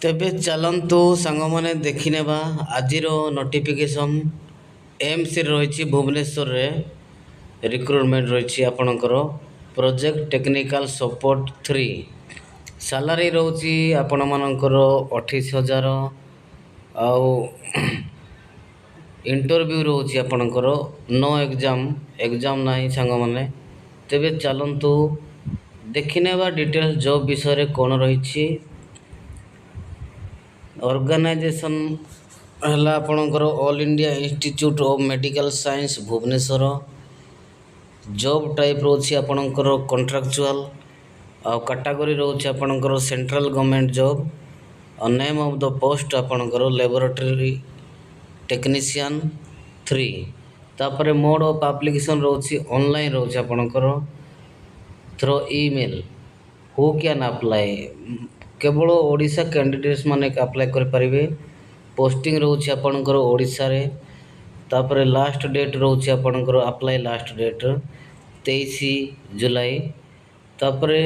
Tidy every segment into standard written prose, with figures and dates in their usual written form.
ତେବେ ଚାଲନ୍ତୁ ସାଙ୍ଗମାନେ ଦେଖିନେବା ଆଜିର ନୋଟିଫିକେସନ୍। ଏମ୍ସରେ ରହିଛି ଭୁବନେଶ୍ୱରରେ ରିକ୍ରୁଟମେଣ୍ଟ ରହିଛି ଆପଣଙ୍କର ପ୍ରୋଜେକ୍ଟ ଟେକ୍ନିକାଲ୍ ସପୋର୍ଟ 3। ସାଲାରୀ ରହୁଛି ଆପଣମାନଙ୍କର 28,000। ଆଉ ଇଣ୍ଟରଭ୍ୟୁ ରହୁଛି ଆପଣଙ୍କର ନୋ ଏକ୍ଜାମ୍ ନାହିଁ ସାଙ୍ଗମାନେ। ତେବେ ଚାଲନ୍ତୁ ଦେଖିନେବା ଡିଟେଲ୍ସ ଜବ୍ ବିଷୟରେ କ'ଣ ରହିଛି। ଅର୍ଗାନାଇଜେସନ୍ ହେଲା ଆପଣଙ୍କର All India Institute of Medical Science Bhubaneswar. Job type ରହୁଛି ଆପଣଙ୍କର କଣ୍ଟ୍ରାକ୍ଚୁଆଲ୍। ଆଉ କାଟାଗୋରୀ ରହୁଛି ଆପଣଙ୍କର ସେଣ୍ଟ୍ରାଲ୍ ଗଭର୍ଣ୍ଣମେଣ୍ଟ ଜବ୍। ଆଉ ନେମ୍ ଅଫ୍ ଦ ପୋଷ୍ଟ ଆପଣଙ୍କର ଲେବୋରେଟୋରୀ ଟେକ୍ନିସିଆନ୍ 3। ତାପରେ ମୋଡ୍ ଅଫ୍ ଆପ୍ଲିକେସନ୍ ରହୁଛି ଅନଲାଇନ୍ ରହୁଛି ଆପଣଙ୍କର through email. Who can apply, କେବଳ ଓଡ଼ିଶା କ୍ୟାଣ୍ଡିଡେଟ୍ସ ମାନେ ଆପ୍ଲାଏ କରିପାରିବେ। ପୋଷ୍ଟିଂ ରହୁଛି ଆପଣଙ୍କର ଓଡ଼ିଶାରେ। ତାପରେ ଲାଷ୍ଟ ଡେଟ୍ ରହୁଛି ଆପଣଙ୍କର ଆପ୍ଲାଏ ଲାଷ୍ଟ ଡେଟ୍ 23 ଜୁଲାଇ। ତାପରେ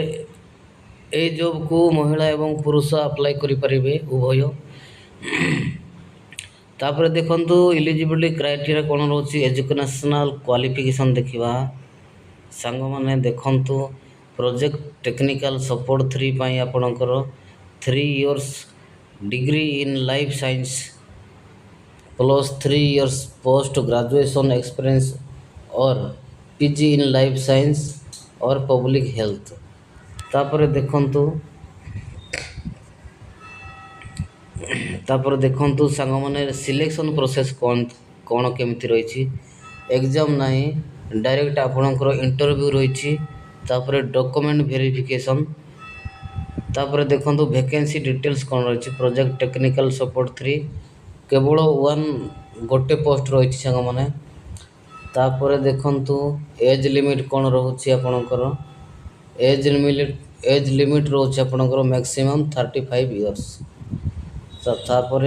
ଏଇ ଜବ୍କୁ ମହିଳା ଏବଂ ପୁରୁଷ ଆପ୍ଲାଏ କରିପାରିବେ ଉଭୟ। ତାପରେ ଦେଖନ୍ତୁ ଇଲିଜିବିଲିଟି କ୍ରାଇଟେରିଆ କ'ଣ ରହୁଛି। ଏଜୁକେସନାଲ୍ କ୍ୱାଲିଫିକେସନ୍ ଦେଖିବା ସାଙ୍ଗମାନେ। ଦେଖନ୍ତୁ ପ୍ରୋଜେକ୍ଟ ଟେକ୍ନିକାଲ୍ ସପୋର୍ଟ 3 ପାଇଁ ଆପଣଙ୍କର 3 years degree in life science plus 3 years post graduation experience और पीजी इन लाइफ साइंस और पब्लिक हेल्थ। तापर देखंतु सांग माने सिलेक्शन प्रोसेस कौन केमती रही। एग्जाम नहीं, डायरेक्ट आपणकर इंटरव्यू रही। तापर डॉक्यूमेंट वेरिफिकेशन। तापर देखंतु वैकेंसी डिटेल्स कौन रही। प्रोजेक्ट टेक्निकल सपोर्ट 3 केवल गोटे पोस्ट रही सांग माने। तापर देखंतु एज लिमिट कौन रोचे आपणकर। एज लिमिट रोचे आपणकर मैक्सिमम 35 इयर्स। तापर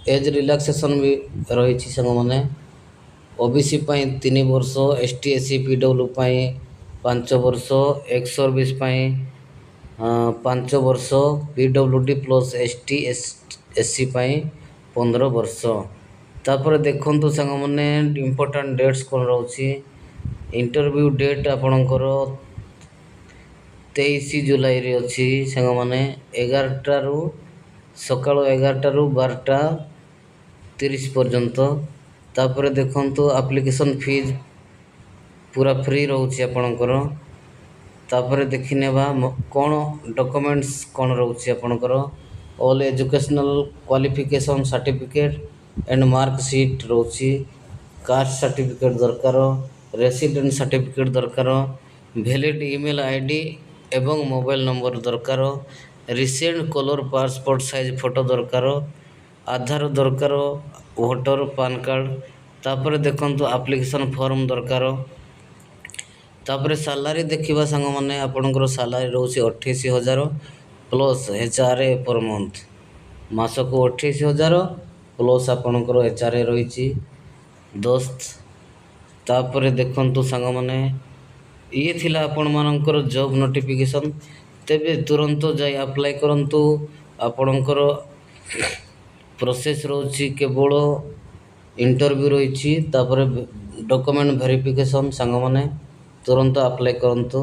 एज रिलैक्सेशन भी रही सांग माने। ओबीसी 3 वर्ष, एसटी एससी पीडब्ल्यू 5 वर्ष, एक्स सर्विस 5 वर्ष, पीडब्ल्यूडी प्लस एसटी एससी 15 वर्ष। तापर देखंतु सांग माने इम्पोर्टेंट डेट्स कौन रही। इंटरव्यू डेट आपणकर 23 जुलाई रे अच्छी सांग माने 11 सकाळ 11 रु 12:30 पर्यंत। तापर देखंतु एप्लिकेशन फीस पूरा फ्री रोचे आपणकर। तापर देखिनेबा कौन डॉक्यूमेंट्स कौन रोचे आपणकर। All educational qualification certificate and marksheet रोची। कास्ट सर्टिफिकेट दरकार, रेसिडेंट सर्टिफिकेट दरकार, वैलिड ईमेल आईडी एवं मोबाइल नंबर दरकार, recent colour passport size photo दरकार, आधार दरकार, वोटर पान कार्ड। तापर देखंतु एप्लिकेशन फॉर्म दरकार। तापर सालारी देखिबा सांग माने आपणकर सालारी रोचे 28,000 plus HRA per month. Mask 28,000 plus आपणकर एचआरए रही 10। तापर देखंतु सांग माने ये थिला आपण मानकर जॉब नोटिफिकेशन। तेबे तुरंत जाई अप्लाई करंतु। आपणकर प्रोसेस रोची केवल इंटरव्यू रही। तापर डॉक्यूमेंट वेरिफिकेशन सांग माने तुरंत अप्लाई करंतु।